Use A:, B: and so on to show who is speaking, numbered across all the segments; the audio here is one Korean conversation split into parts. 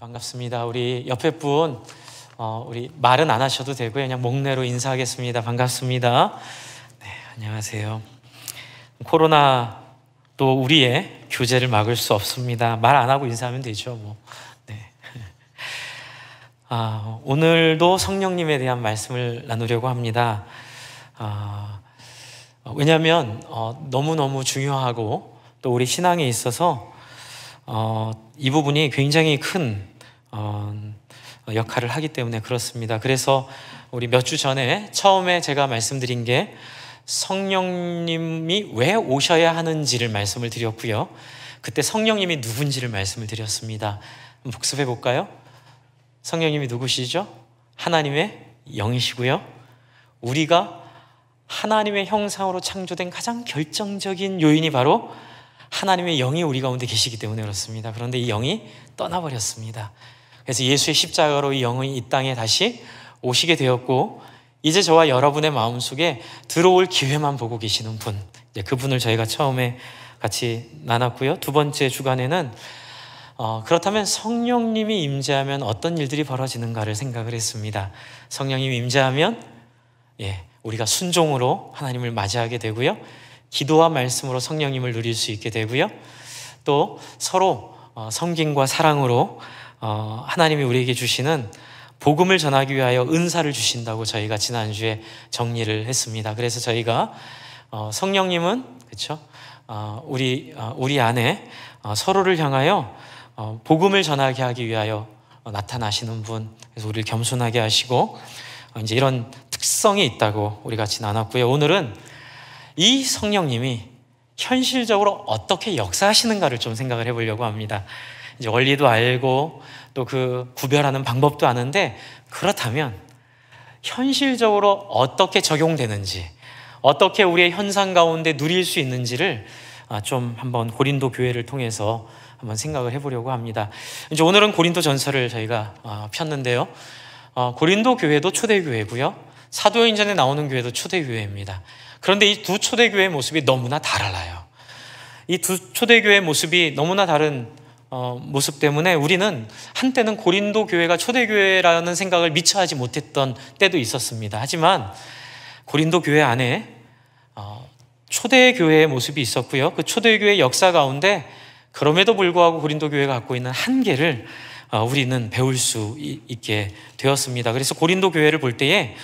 A: 반갑습니다. 우리 옆에 분, 우리 말은 안 하셔도 되고요. 그냥 목례로 인사하겠습니다. 반갑습니다. 네, 안녕하세요. 코로나도 우리의 교제를 막을 수 없습니다. 말 안 하고 인사하면 되죠, 뭐. 네. 오늘도 성령님에 대한 말씀을 나누려고 합니다. 왜냐하면 너무너무 중요하고 또 우리 신앙에 있어서 이 부분이 굉장히 큰 역할을 하기 때문에 그렇습니다. 그래서 우리 몇 주 전에 처음에 제가 말씀드린 게 성령님이 왜 오셔야 하는지를 말씀을 드렸고요. 그때 성령님이 누군지를 말씀을 드렸습니다. 한번 복습해 볼까요? 성령님이 누구시죠? 하나님의 영이시고요. 우리가 하나님의 형상으로 창조된 가장 결정적인 요인이 바로 하나님의 영이 우리 가운데 계시기 때문에 그렇습니다. 그런데 이 영이 떠나버렸습니다. 그래서 예수의 십자가로 이 영이 이 땅에 다시 오시게 되었고, 이제 저와 여러분의 마음속에 들어올 기회만 보고 계시는 분, 그분을 저희가 처음에 같이 나눴고요. 두 번째 주간에는 그렇다면 성령님이 임재하면 어떤 일들이 벌어지는가를 생각을 했습니다. 성령님이 임재하면 우리가 순종으로 하나님을 맞이하게 되고요. 기도와 말씀으로 성령님을 누릴 수 있게 되고요. 또 서로 섬김과 사랑으로 하나님이 우리에게 주시는 복음을 전하기 위하여 은사를 주신다고 저희가 지난주에 정리를 했습니다. 그래서 저희가 성령님은 그렇죠? 우리 안에 서로를 향하여 복음을 전하게 하기 위하여 나타나시는 분, 그래서 우리를 겸손하게 하시고 이제 이런 특성이 있다고 우리 같이 나눴고요. 오늘은 이 성령님이 현실적으로 어떻게 역사하시는가를 좀 생각을 해보려고 합니다. 이제 원리도 알고 또 그 구별하는 방법도 아는데, 그렇다면 현실적으로 어떻게 적용되는지, 어떻게 우리의 현상 가운데 누릴 수 있는지를 좀 한번 고린도 교회를 통해서 한번 생각을 해보려고 합니다. 이제 오늘은 고린도 전서를 저희가 폈는데요. 고린도 교회도 초대교회고요. 사도행전에 나오는 교회도 초대교회입니다. 그런데 이 두 초대교회의 모습이 너무나 달라요. 이 두 초대교회의 모습이 너무나 다른 모습 때문에 우리는 한때는 고린도 교회가 초대교회라는 생각을 미처 하지 못했던 때도 있었습니다. 하지만 고린도 교회 안에 초대교회의 모습이 있었고요. 그 초대교회의 역사 가운데 그럼에도 불구하고 고린도 교회가 갖고 있는 한계를 우리는 배울 수 있게 되었습니다. 그래서 고린도 교회를 볼 때에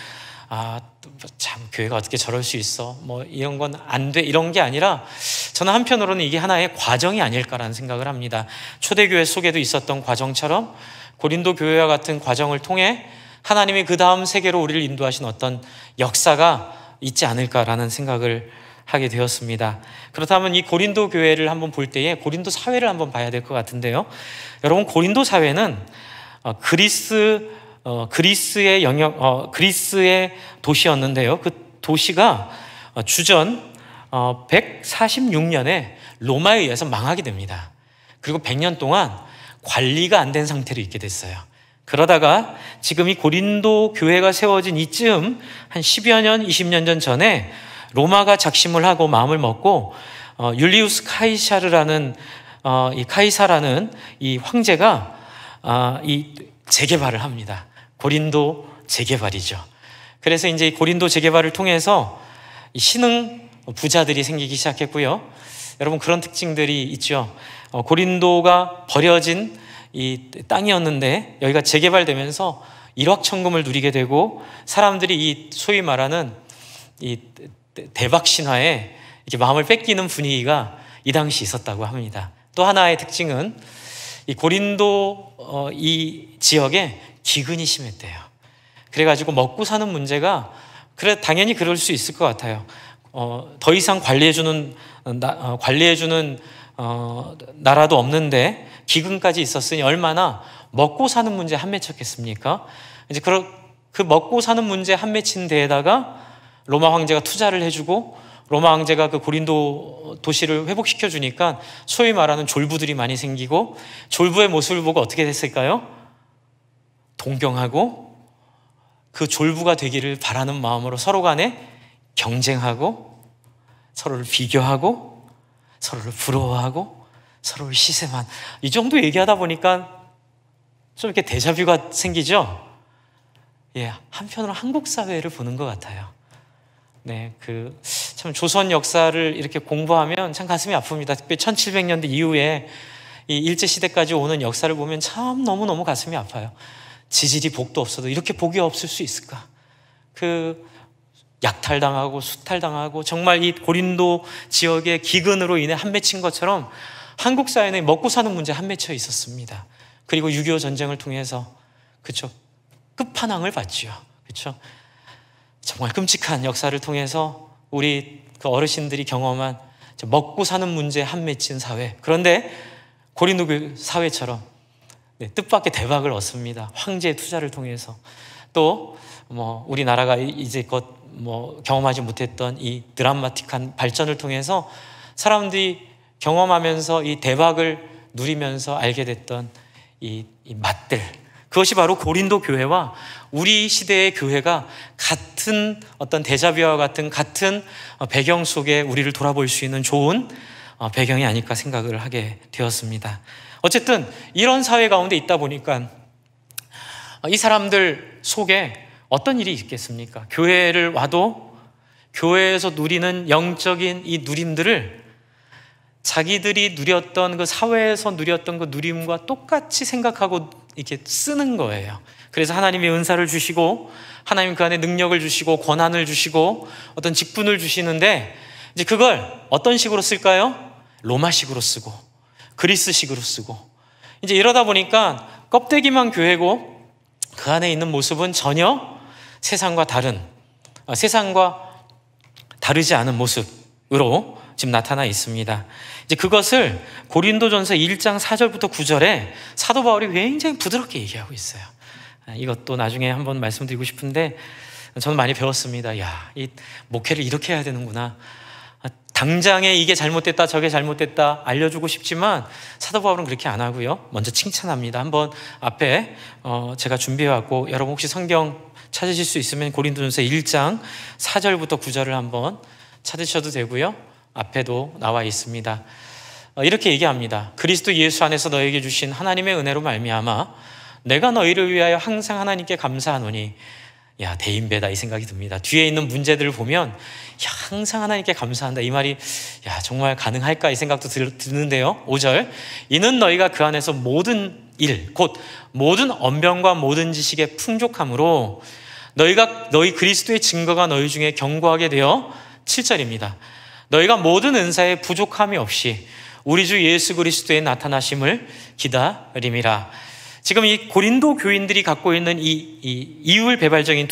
A: 참 교회가 어떻게 저럴 수 있어, 뭐 이런 건 안 돼, 이런 게 아니라 저는 한편으로는 이게 하나의 과정이 아닐까라는 생각을 합니다. 초대교회 속에도 있었던 과정처럼 고린도 교회와 같은 과정을 통해 하나님이 그 다음 세계로 우리를 인도하신 어떤 역사가 있지 않을까라는 생각을 하게 되었습니다. 그렇다면 이 고린도 교회를 한번 볼 때에 고린도 사회를 한번 봐야 될 것 같은데요. 여러분, 고린도 사회는 그리스의 그리스의 도시였는데요. 그 도시가 주전 146년에 로마에 의해서 망하게 됩니다. 그리고 100년 동안 관리가 안 된 상태로 있게 됐어요. 그러다가 지금 이 고린도 교회가 세워진 이쯤 한 10여 년, 20년 전에 로마가 작심을 하고 마음을 먹고 율리우스 카이사르라는 이 카이사라는 이 황제가 이 재개발을 합니다. 고린도 재개발이죠. 그래서 이제 이 고린도 재개발을 통해서 신흥 부자들이 생기기 시작했고요. 여러분, 그런 특징들이 있죠. 고린도가 버려진 이 땅이었는데 여기가 재개발되면서 일확천금을 누리게 되고 사람들이 이 소위 말하는 이 대박 신화에 이렇게 마음을 뺏기는 분위기가 이 당시 있었다고 합니다. 또 하나의 특징은 이 고린도 이 지역에 기근이 심했대요. 그래가지고 먹고 사는 문제가 당연히 그럴 수 있을 것 같아요. 더 이상 관리해주는 나라도 없는데 기근까지 있었으니 얼마나 먹고 사는 문제 한 맺혔겠습니까? 이제 그 먹고 사는 문제 한 맺힌 데에다가 로마 황제가 투자를 해주고 로마 황제가 그 고린도 도시를 회복시켜 주니까 소위 말하는 졸부들이 많이 생기고, 졸부의 모습을 보고 어떻게 됐을까요? 동경하고 그 졸부가 되기를 바라는 마음으로 서로 간에 경쟁하고 서로를 비교하고 서로를 부러워하고 서로를 시샘한, 이 정도 얘기하다 보니까 좀 이렇게 데자뷰가 생기죠? 예, 한편으로 한국 사회를 보는 것 같아요. 네, 참 조선 역사를 이렇게 공부하면 참 가슴이 아픕니다. 특히 1700년대 이후에 이 일제시대까지 오는 역사를 보면 참 너무너무 가슴이 아파요. 지질이 복도 없어도 이렇게 복이 없을 수 있을까? 약탈당하고 수탈당하고 정말 이 고린도 지역의 기근으로 인해 한맺힌 것처럼 한국 사회는 먹고 사는 문제 한맺혀 있었습니다. 그리고 6.25 전쟁을 통해서 그렇죠, 끝판왕을 봤죠. 그렇죠? 정말 끔찍한 역사를 통해서 우리 어르신들이 경험한 먹고 사는 문제에 한맺힌 사회. 그런데 고린도 사회처럼 뜻밖의 대박을 얻습니다. 황제의 투자를 통해서. 또 우리나라가 이제껏 경험하지 못했던 이 드라마틱한 발전을 통해서 사람들이 경험하면서 이 대박을 누리면서 알게 됐던 이 맛들, 그것이 바로 고린도 교회와 우리 시대의 교회가 같은 어떤 데자뷰와 같은 배경 속에 우리를 돌아볼 수 있는 좋은 배경이 아닐까 생각을 하게 되었습니다. 어쨌든 이런 사회 가운데 있다 보니까 이 사람들 속에 어떤 일이 있겠습니까? 교회를 와도 교회에서 누리는 영적인 이 누림들을 자기들이 누렸던 그 사회에서 누렸던 그 누림과 똑같이 생각하고 이렇게 쓰는 거예요. 그래서 하나님이 은사를 주시고 하나님 그 안에 능력을 주시고 권한을 주시고 어떤 직분을 주시는데 이제 그걸 어떤 식으로 쓸까요? 로마식으로 쓰고 그리스식으로 쓰고 이제 이러다 보니까 껍데기만 교회고 그 안에 있는 모습은 전혀 세상과 다르지 않은 모습으로 지금 나타나 있습니다. 이제 그것을 고린도전서 1장 4절부터 9절에 사도 바울이 굉장히 부드럽게 얘기하고 있어요. 이것도 나중에 한번 말씀드리고 싶은데 저는 많이 배웠습니다. 이 목회를 이렇게 해야 되는구나. 당장에 이게 잘못됐다 저게 잘못됐다 알려주고 싶지만 사도 바울은 그렇게 안 하고요. 먼저 칭찬합니다. 한번 앞에 제가 준비해왔고 여러분 혹시 성경 찾으실 수 있으면 고린도전서 1장 4절부터 9절을 한번 찾으셔도 되고요. 앞에도 나와 있습니다. 이렇게 얘기합니다. 그리스도 예수 안에서 너에게 주신 하나님의 은혜로 말미암아 내가 너희를 위하여 항상 하나님께 감사하노니 대인배다 이 생각이 듭니다. 뒤에 있는 문제들을 보면 항상 하나님께 감사한다 이 말이 정말 가능할까 이 생각도 드는데요. 5절 이는 너희가 그 안에서 모든 일 곧 모든 언변과 모든 지식의 풍족함으로 너희 그리스도의 증거가 너희 중에 견고하게 되어 7절입니다. 너희가 모든 은사에 부족함이 없이 우리 주 예수 그리스도의 나타나심을 기다림이라. 지금 이 고린도 교인들이 갖고 있는 이 이율배발적인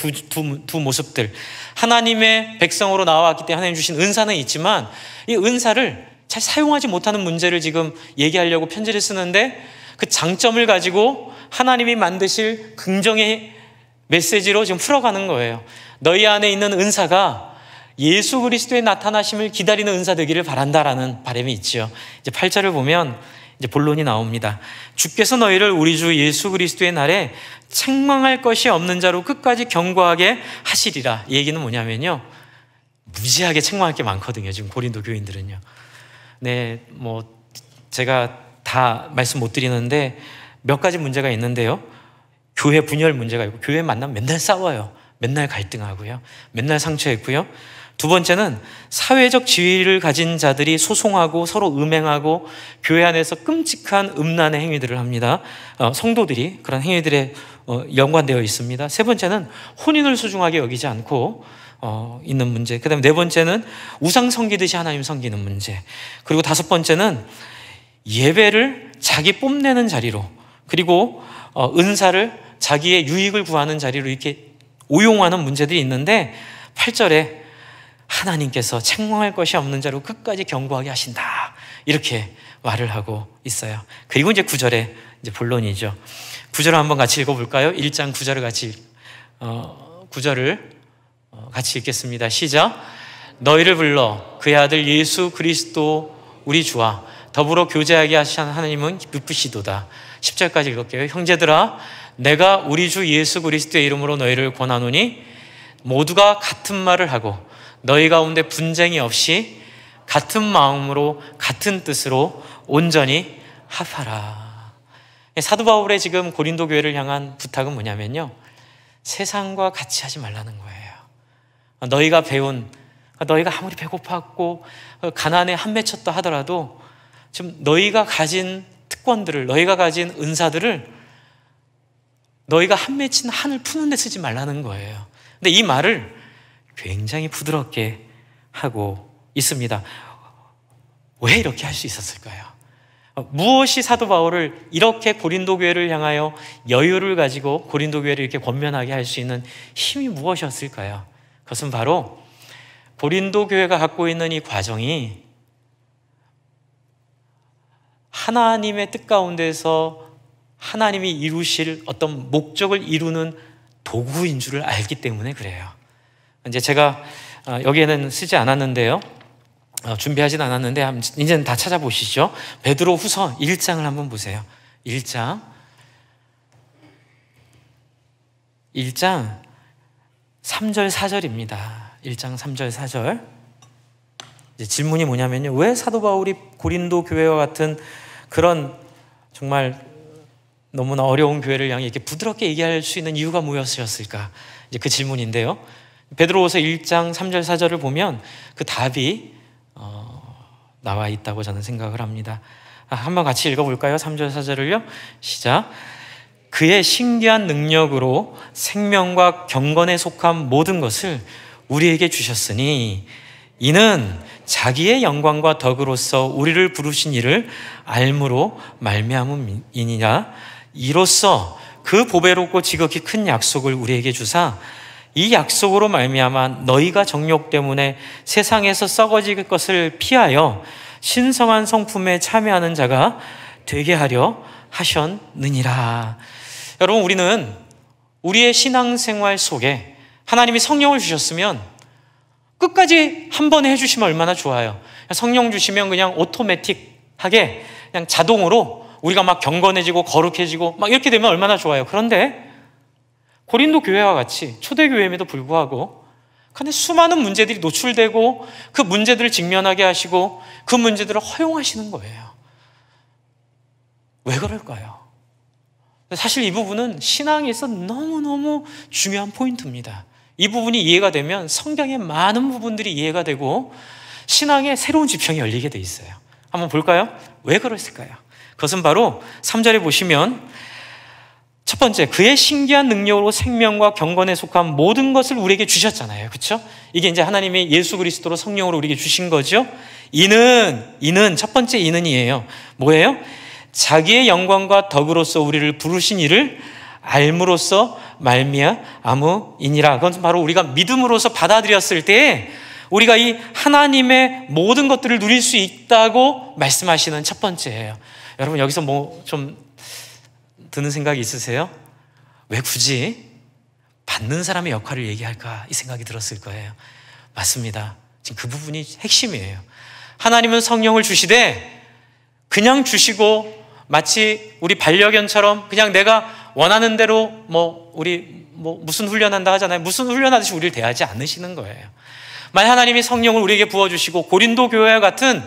A: 두 모습들, 하나님의 백성으로 나와왔기 때문에 하나님 주신 은사는 있지만 이 은사를 잘 사용하지 못하는 문제를 지금 얘기하려고 편지를 쓰는데 그 장점을 가지고 하나님이 만드실 긍정의 메시지로 지금 풀어가는 거예요. 너희 안에 있는 은사가 예수 그리스도의 나타나심을 기다리는 은사 되기를 바란다라는 바람이 있죠. 이제 8절을 보면 이제 본론이 나옵니다. 주께서 너희를 우리 주 예수 그리스도의 날에 책망할 것이 없는 자로 끝까지 견고하게 하시리라. 이 얘기는 뭐냐면요, 무지하게 책망할 게 많거든요. 지금 고린도 교인들은요. 네, 제가 다 말씀 못 드리는데 몇 가지 문제가 있는데요. 교회 분열 문제가 있고, 교회 만나면 맨날 싸워요. 맨날 갈등하고요. 맨날 상처했고요. 두 번째는 사회적 지위를 가진 자들이 소송하고 서로 음행하고 교회 안에서 끔찍한 음란의 행위들을 합니다. 성도들이 그런 행위들에 연관되어 있습니다. 세 번째는 혼인을 소중하게 여기지 않고 있는 문제. 그 다음에 네 번째는 우상 섬기듯이 하나님 섬기는 문제. 그리고 다섯 번째는 예배를 자기 뽐내는 자리로, 그리고 은사를 자기의 유익을 구하는 자리로 이렇게 오용하는 문제들이 있는데 8절에 하나님께서 책망할 것이 없는 자로 끝까지 견고하게 하신다 이렇게 말을 하고 있어요. 그리고 이제 9절에 이제 본론이죠. 9절을 한번 같이 읽어볼까요? 1장 9절을 같이 읽겠습니다. 시작. 너희를 불러 그의 아들 예수 그리스도 우리 주와 더불어 교제하게 하신 하나님은 기쁘시도다. 10절까지 읽을게요. 형제들아, 내가 우리 주 예수 그리스도의 이름으로 너희를 권하노니 모두가 같은 말을 하고 너희 가운데 분쟁이 없이 같은 마음으로 같은 뜻으로 온전히 합하라. 사도 바울의 지금 고린도 교회를 향한 부탁은 뭐냐면요, 세상과 같이 하지 말라는 거예요. 너희가 배운, 너희가 아무리 배고팠고 가난에 한맺혔다 하더라도 지금 너희가 가진 특권들을, 너희가 가진 은사들을 너희가 한맺힌 한을 푸는 데 쓰지 말라는 거예요. 근데 이 말을 굉장히 부드럽게 하고 있습니다. 왜 이렇게 할 수 있었을까요? 무엇이 사도 바울을 이렇게 고린도 교회를 향하여 여유를 가지고 고린도 교회를 이렇게 권면하게 할 수 있는 힘이 무엇이었을까요? 그것은 바로 고린도 교회가 갖고 있는 이 과정이 하나님의 뜻 가운데서 하나님이 이루실 어떤 목적을 이루는 도구인 줄을 알기 때문에 그래요. 이제 제가 여기에는 쓰지 않았는데요, 준비하진 않았는데 이제는 다 찾아보시죠. 베드로 후서 1장을 한번 보세요. 1장 3절 4절입니다. 1장 3절 4절. 이제 질문이 뭐냐면요, 왜 사도 바울이 고린도 교회와 같은 그런 정말 너무나 어려운 교회를 향해 이렇게 부드럽게 얘기할 수 있는 이유가 무엇이었을까? 이제 그 질문인데요, 베드로후서 1장 3절 4절을 보면 그 답이 나와 있다고 저는 생각을 합니다. 한번 같이 읽어볼까요? 3절 4절을요. 시작. 그의 신기한 능력으로 생명과 경건에 속한 모든 것을 우리에게 주셨으니 이는 자기의 영광과 덕으로서 우리를 부르신 이를 알므로 말미암음이니라. 이로써 그 보배롭고 지극히 큰 약속을 우리에게 주사 이 약속으로 말미암아 너희가 정욕 때문에 세상에서 썩어질 것을 피하여 신성한 성품에 참여하는 자가 되게 하려 하셨느니라. 여러분, 우리는 우리의 신앙생활 속에 하나님이 성령을 주셨으면 끝까지 한 번에 해주시면 얼마나 좋아요. 성령 주시면 그냥 오토매틱하게 그냥 자동으로 우리가 막 경건해지고 거룩해지고 막 이렇게 되면 얼마나 좋아요. 그런데 고린도 교회와 같이 초대교회임에도 불구하고 근데 수많은 문제들이 노출되고 그 문제들을 직면하게 하시고 그 문제들을 허용하시는 거예요. 왜 그럴까요? 사실 이 부분은 신앙에서 너무너무 중요한 포인트입니다. 이 부분이 이해가 되면 성경의 많은 부분들이 이해가 되고 신앙의 새로운 지평이 열리게 돼 있어요. 한번 볼까요? 왜 그랬을까요? 그것은 바로 3절에 보시면 첫 번째, 그의 신기한 능력으로 생명과 경건에 속한 모든 것을 우리에게 주셨잖아요. 그렇죠? 이게 이제 하나님이 예수 그리스도로 성령으로 우리에게 주신 거죠. 이는 첫 번째 이는이에요. 뭐예요? 자기의 영광과 덕으로서 우리를 부르신 이를 알므로써 말미암음이니라. 그건 바로 우리가 믿음으로서 받아들였을 때 우리가 이 하나님의 모든 것들을 누릴 수 있다고 말씀하시는 첫 번째예요. 여러분, 여기서 뭐 좀 드는 생각이 있으세요? 왜 굳이 받는 사람의 역할을 얘기할까? 이 생각이 들었을 거예요. 맞습니다. 지금 그 부분이 핵심이에요. 하나님은 성령을 주시되 그냥 주시고 마치 우리 반려견처럼 그냥 내가 원하는 대로 우리 무슨 훈련한다 하잖아요. 무슨 훈련하듯이 우리를 대하지 않으시는 거예요. 만약 하나님이 성령을 우리에게 부어주시고 고린도 교회와 같은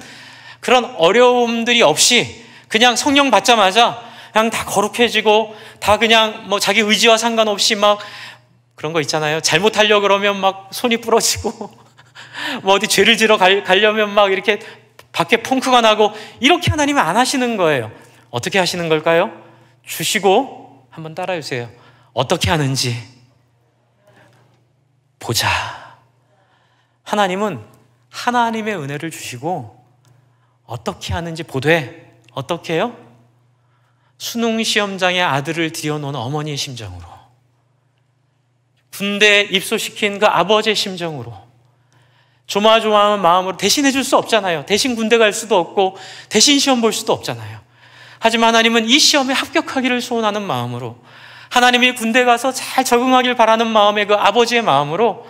A: 그런 어려움들이 없이 그냥 성령 받자마자 그냥 다 거룩해지고 다 그냥 자기 의지와 상관없이 막 그런 거 있잖아요. 잘못하려고 그러면 막 손이 부러지고 어디 죄를 지러 가려면 막 이렇게 밖에 펑크가 나고 이렇게 하나님은 안 하시는 거예요. 어떻게 하시는 걸까요? 주시고 한번 따라해 주세요. 어떻게 하는지 보자. 하나님은 하나님의 은혜를 주시고 어떻게 하는지 보되 어떻게 해요? 수능 시험장에 아들을 들여놓은 어머니의 심정으로, 군대에 입소시킨 그 아버지의 심정으로, 조마조마한 마음으로 대신해 줄 수 없잖아요. 대신 군대 갈 수도 없고 대신 시험 볼 수도 없잖아요. 하지만 하나님은 이 시험에 합격하기를 소원하는 마음으로, 하나님이 군대 가서 잘 적응하길 바라는 마음의 그 아버지의 마음으로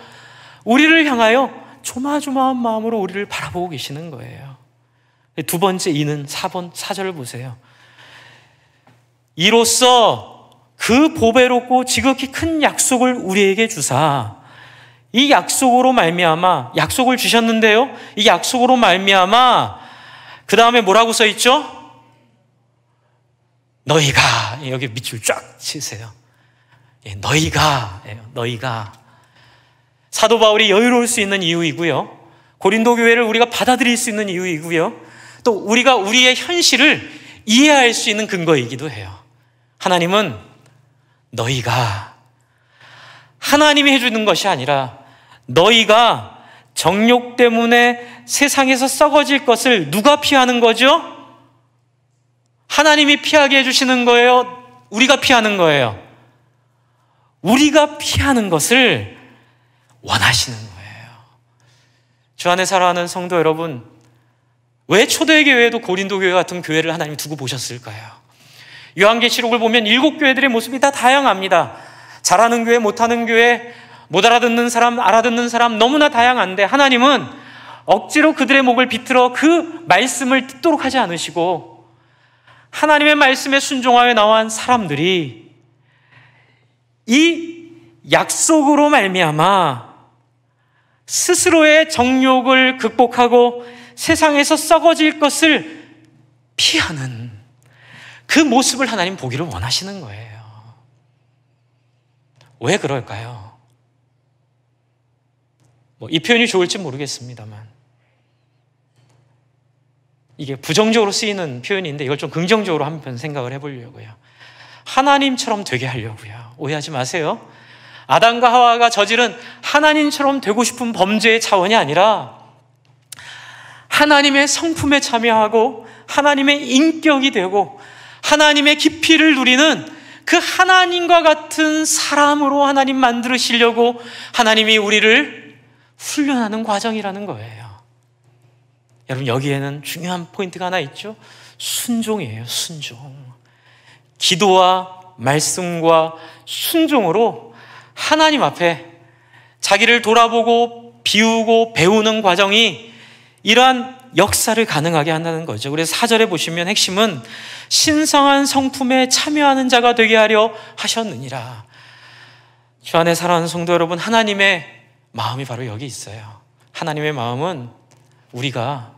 A: 우리를 향하여 조마조마한 마음으로 우리를 바라보고 계시는 거예요. 두 번째 이는 4절을 보세요. 이로써 그 보배롭고 지극히 큰 약속을 우리에게 주사, 이 약속으로 말미암아, 약속을 주셨는데요, 이 약속으로 말미암아 그 다음에 뭐라고 써 있죠? 너희가, 여기 밑줄 쫙 치세요. 너희가. 사도 바울이 여유로울 수 있는 이유이고요, 고린도 교회를 우리가 받아들일 수 있는 이유이고요, 또 우리가 우리의 현실을 이해할 수 있는 근거이기도 해요. 하나님은 너희가, 하나님이 해주는 것이 아니라 너희가 정욕 때문에 세상에서 썩어질 것을 누가 피하는 거죠? 하나님이 피하게 해주시는 거예요? 우리가 피하는 거예요? 우리가 피하는 것을 원하시는 거예요. 주 안에 사랑하는 성도 여러분, 왜 초대의 교회도 고린도 교회 같은 교회를 하나님이 두고 보셨을까요? 요한계시록을 보면 7교회들의 모습이 다 다양합니다. 잘하는 교회, 못하는 교회, 못 알아듣는 사람, 알아듣는 사람, 너무나 다양한데 하나님은 억지로 그들의 목을 비틀어 그 말씀을 듣도록 하지 않으시고, 하나님의 말씀에 순종하여 나온 사람들이 이 약속으로 말미암아 스스로의 정욕을 극복하고 세상에서 썩어질 것을 피하는 그 모습을 하나님 보기를 원하시는 거예요. 왜 그럴까요? 이 표현이 좋을지 모르겠습니다만 이게 부정적으로 쓰이는 표현인데 이걸 좀 긍정적으로 한번 생각을 해보려고요. 하나님처럼 되게 하려고요. 오해하지 마세요. 아담과 하와가 저지른 하나님처럼 되고 싶은 범죄의 차원이 아니라 하나님의 성품에 참여하고 하나님의 인격이 되고 하나님의 깊이를 누리는 그 하나님과 같은 사람으로 하나님 만들으시려고 하나님이 우리를 훈련하는 과정이라는 거예요. 여러분, 여기에는 중요한 포인트가 하나 있죠. 순종이에요. 순종. 기도와 말씀과 순종으로 하나님 앞에 자기를 돌아보고 비우고 배우는 과정이 이러한 역사를 가능하게 한다는 거죠. 그래서 4절에 보시면 핵심은 신성한 성품에 참여하는 자가 되게 하려 하셨느니라. 주 안에 사랑하는 성도 여러분, 하나님의 마음이 바로 여기 있어요. 하나님의 마음은 우리가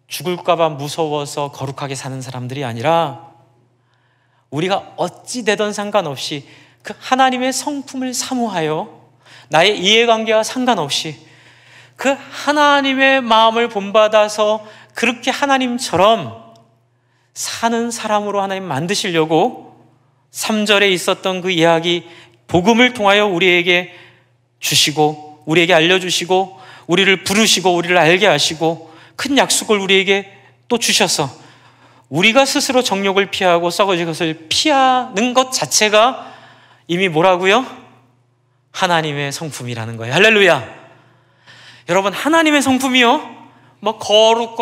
A: 죽을까 봐 무서워서 거룩하게 사는 사람들이 아니라 우리가 어찌 되든 상관없이 그 하나님의 성품을 사모하여 나의 이해관계와 상관없이 그 하나님의 마음을 본받아서 그렇게 하나님처럼 사는 사람으로 하나님 만드시려고 3절에 있었던 그 이야기, 복음을 통하여 우리에게 주시고 우리에게 알려주시고 우리를 부르시고 우리를 알게 하시고 큰 약속을 우리에게 또 주셔서 우리가 스스로 정욕을 피하고 썩어질 것을 피하는 것 자체가 이미 뭐라고요? 하나님의 성품이라는 거예요. 할렐루야. 여러분, 하나님의 성품이요, 거룩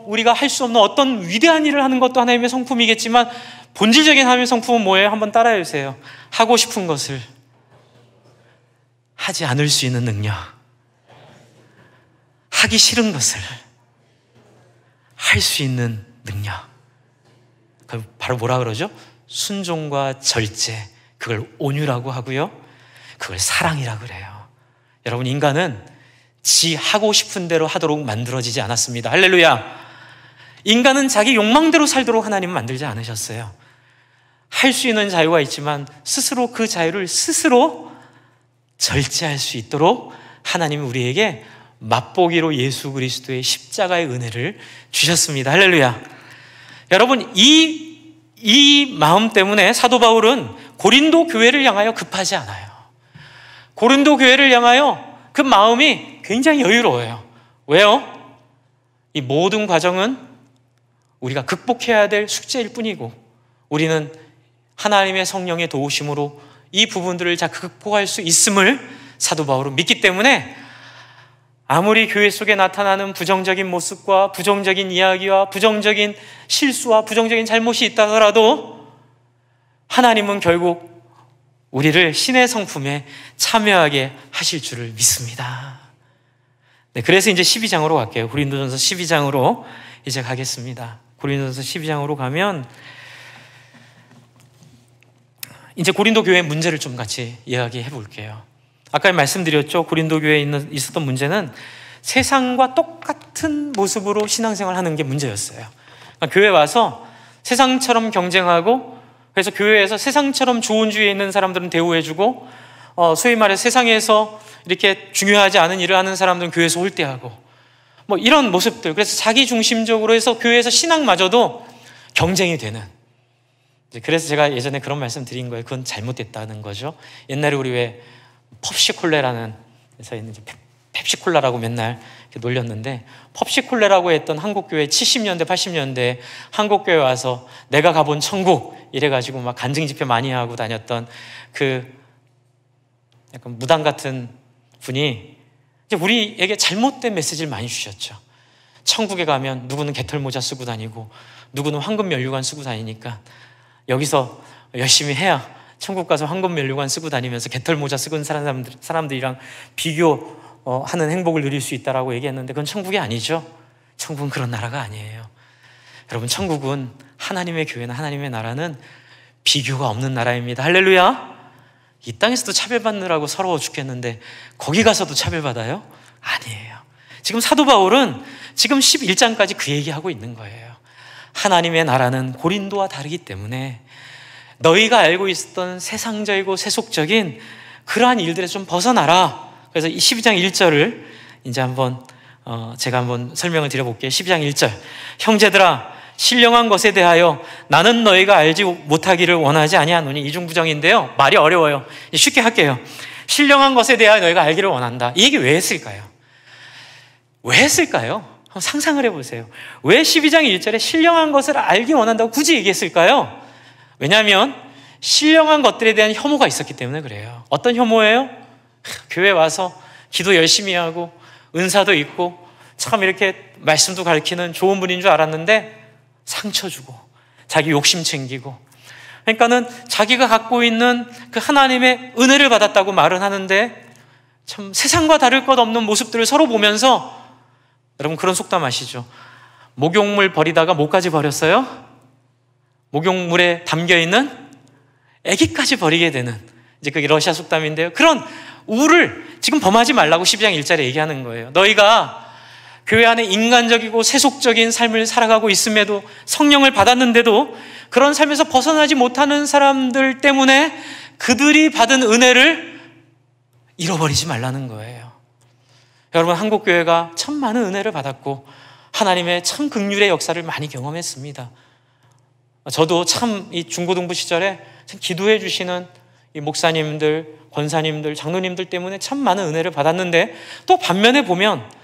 A: 우리가 할 수 없는 어떤 위대한 일을 하는 것도 하나님의 성품이겠지만 본질적인 하나님의 성품은 뭐예요? 한번 따라해 주세요. 하고 싶은 것을 하지 않을 수 있는 능력, 하기 싫은 것을 할 수 있는 능력. 그 바로 뭐라 그러죠? 순종과 절제, 그걸 온유라고 하고요, 그걸 사랑이라고 그래요. 여러분, 인간은 지 하고 싶은 대로 하도록 만들어지지 않았습니다. 할렐루야. 인간은 자기 욕망대로 살도록 하나님은 만들지 않으셨어요. 할 수 있는 자유가 있지만 스스로 그 자유를 스스로 절제할 수 있도록 하나님은 우리에게 맛보기로 예수 그리스도의 십자가의 은혜를 주셨습니다. 할렐루야. 여러분, 이 마음 때문에 사도 바울은 고린도 교회를 향하여 급하지 않아요. 고린도 교회를 향하여 그 마음이 굉장히 여유로워요. 왜요? 이 모든 과정은 우리가 극복해야 될 숙제일 뿐이고 우리는 하나님의 성령의 도우심으로 이 부분들을 잘 극복할 수 있음을 사도 바울은 믿기 때문에 아무리 교회 속에 나타나는 부정적인 모습과 부정적인 이야기와 부정적인 실수와 부정적인 잘못이 있다 하더라도 하나님은 결국 우리를 신의 성품에 참여하게 하실 줄을 믿습니다. 네, 그래서 이제 12장으로 갈게요. 고린도전서 12장으로 이제 가겠습니다. 고린도전서 12장으로 가면 이제 고린도 교회의 문제를 좀 같이 이야기해 볼게요. 아까 말씀드렸죠. 고린도 교회에 있었던 문제는 세상과 똑같은 모습으로 신앙생활 하는 게 문제였어요. 그러니까 교회 와서 세상처럼 경쟁하고, 그래서 교회에서 세상처럼 좋은 주위에 있는 사람들은 대우해주고, 소위 말해 세상에서 이렇게 중요하지 않은 일을 하는 사람들은 교회에서 홀대하고, 뭐 이런 모습들. 그래서 자기 중심적으로 해서 교회에서 신앙마저도 경쟁이 되는. 그래서 제가 예전에 그런 말씀 드린 거예요. 그건 잘못됐다는 거죠. 옛날에 우리 왜 펍시콜레라는 회사에 있는 펩시콜라라고 맨날 이렇게 놀렸는데, 펍시콜레라고 했던 한국교회 70년대 80년대 한국교회 와서 내가 가본 천국 이래가지고 막 간증 집회 많이 하고 다녔던 그 약간 무당 같은 분이 이제 우리에게 잘못된 메시지를 많이 주셨죠. 천국에 가면 누구는 개털모자 쓰고 다니고 누구는 황금면류관 쓰고 다니니까 여기서 열심히 해야 천국 가서 황금면류관 쓰고 다니면서 개털모자 쓰고 사람들이랑 비교하는 행복을 누릴 수 있다라고 얘기했는데, 그건 천국이 아니죠. 천국은 그런 나라가 아니에요. 여러분, 천국은 하나님의 교회나 하나님의 나라는 비교가 없는 나라입니다. 할렐루야. 이 땅에서도 차별받느라고 서러워 죽겠는데 거기 가서도 차별받아요? 아니에요. 지금 사도 바울은 지금 11장까지 그 얘기하고 있는 거예요. 하나님의 나라는 고린도와 다르기 때문에 너희가 알고 있었던 세상적이고 세속적인 그러한 일들에서 좀 벗어나라. 그래서 이 12장 1절을 이제 제가 한번 설명을 드려볼게요. 12장 1절. 형제들아, 신령한 것에 대하여 나는 너희가 알지 못하기를 원하지 아니하노니. 이중부정인데요, 말이 어려워요. 쉽게 할게요. 신령한 것에 대하여 너희가 알기를 원한다. 이 얘기 왜 했을까요? 왜 했을까요? 한번 상상을 해보세요. 왜 12장 1절에 신령한 것을 알기 원한다고 굳이 얘기했을까요? 왜냐하면 신령한 것들에 대한 혐오가 있었기 때문에 그래요. 어떤 혐오예요? 교회 와서 기도 열심히 하고 은사도 있고 참 이렇게 말씀도 가르치는 좋은 분인 줄 알았는데 상처 주고 자기 욕심 챙기고, 그러니까는 자기가 갖고 있는 그 하나님의 은혜를 받았다고 말은 하는데 참 세상과 다를 것 없는 모습들을 서로 보면서, 여러분 그런 속담 아시죠? 목욕물 버리다가 뭐까지 버렸어요? 목욕물에 담겨있는 애기까지 버리게 되는, 이제 그게 러시아 속담인데요. 그런 우를 지금 범하지 말라고 12장 1절에 얘기하는 거예요. 너희가 교회 안에 인간적이고 세속적인 삶을 살아가고 있음에도, 성령을 받았는데도 그런 삶에서 벗어나지 못하는 사람들 때문에 그들이 받은 은혜를 잃어버리지 말라는 거예요. 여러분, 한국교회가 참 많은 은혜를 받았고 하나님의 참 긍휼의 역사를 많이 경험했습니다. 저도 참 이 중고등부 시절에 참 기도해 주시는 이 목사님들, 권사님들, 장로님들 때문에 참 많은 은혜를 받았는데, 또 반면에 보면